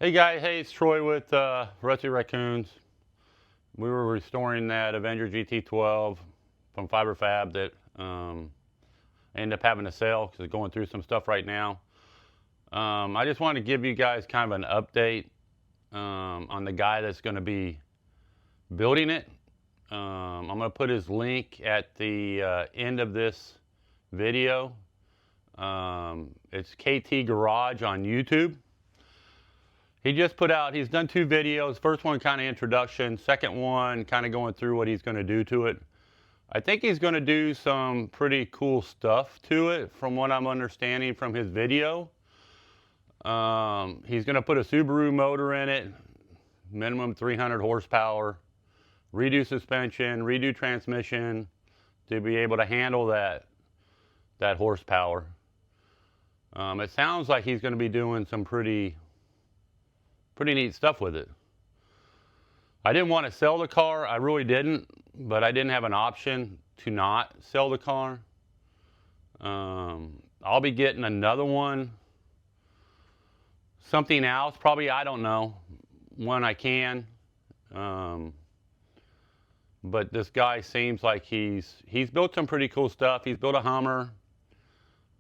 Hey guys, hey, it's Troy with Rusty Raccoons. We were restoring that Avenger GT12 from Fiber Fab that I ended up having to sell because it's going through some stuff right now. I just wanted to give you guys kind of an update on the guy that's going to be building it. I'm going to put his link at the end of this video. It's KT Garage on YouTube. He just put out, he's done 2 videos. First one kind of introduction, second one kind of going through what he's going to do to it. I think he's going to do some pretty cool stuff to it from what I'm understanding from his video. He's going to put a Subaru motor in it, minimum 300 horsepower, redo suspension, redo transmission to be able to handle that horsepower. It sounds like he's going to be doing some pretty neat stuff with it. I didn't want to sell the car, I really didn't, but I didn't have an option to not sell the car. I'll be getting another one, something else, probably, I don't know, when I can. But this guy seems like he's built some pretty cool stuff. He's built a Hummer.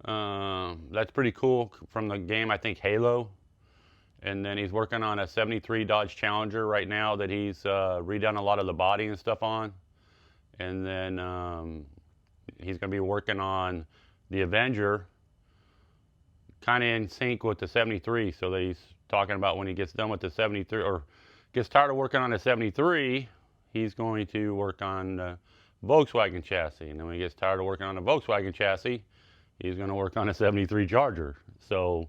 That's pretty cool from the game, I think, Halo. And then he's working on a 73 Dodge Challenger right now that he's redone a lot of the body and stuff on. And then he's going to be working on the Avenger, kind of in sync with the 73. So that he's talking about when he gets done with the 73, or gets tired of working on the 73, he's going to work on the Volkswagen chassis. And then when he gets tired of working on the Volkswagen chassis, he's going to work on a 73 Charger. So...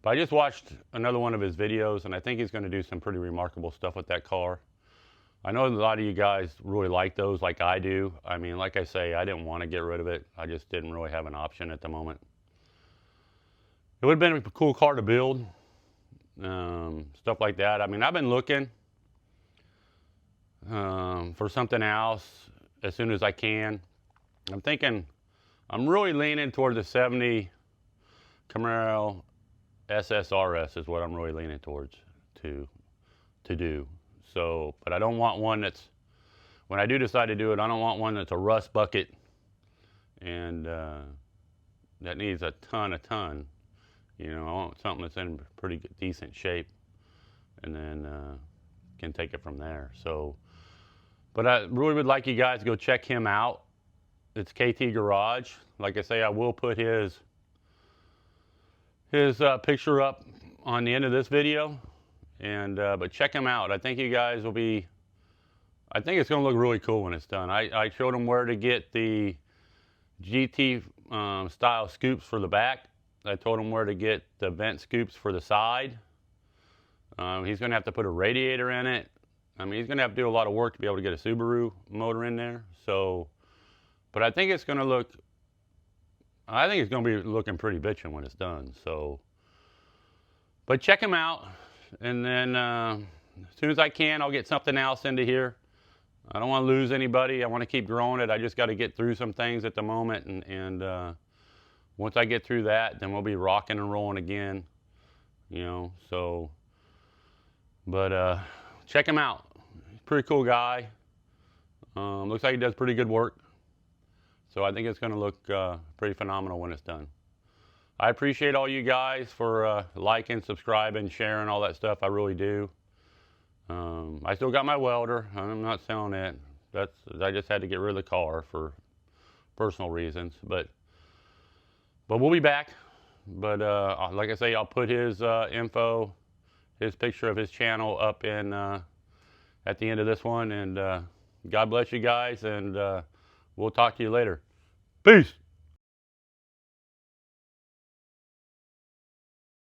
But I just watched another one of his videos, and I think he's going to do some pretty remarkable stuff with that car. I know a lot of you guys really like those, like I do. I mean, like I say, I didn't want to get rid of it. I just didn't really have an option at the moment. It would have been a cool car to build, stuff like that. I mean, I've been looking for something else as soon as I can. I'm really leaning toward the 70 Camaro SSRS is what I'm really leaning towards to do. So, but I don't want one that's, when I do decide to do it, I don't want one that's a rust bucket and that needs a ton. You know, I want something that's in pretty good, decent shape, and then can take it from there. So, but I really would like you guys to go check him out. It's KT Garage. Like I say, I will put his picture up on the end of this video, and but check him out. I think you guys will be, I think it's going to look really cool when it's done. I showed him where to get the GT style scoops for the back. I told him where to get the vent scoops for the side. He's going to have to put a radiator in it. I mean, he's going to have to do a lot of work to be able to get a Subaru motor in there. So, but I think it's going to look, I think it's going to be looking pretty bitchin' when it's done. So, but check him out, and then as soon as I can, I'll get something else into here. I don't want to lose anybody. I want to keep growing it. I just got to get through some things at the moment, and once I get through that, then we'll be rocking and rolling again. You know, so. But check him out. He's a pretty cool guy. Looks like he does pretty good work. So I think it's going to look pretty phenomenal when it's done. I appreciate all you guys for liking, subscribing, sharing, all that stuff. I really do. I still got my welder. I'm not selling it. I just had to get rid of the car for personal reasons. But we'll be back. But like I say, I'll put his info, his picture of his channel up in at the end of this one. And God bless you guys. And we'll talk to you later. Peace.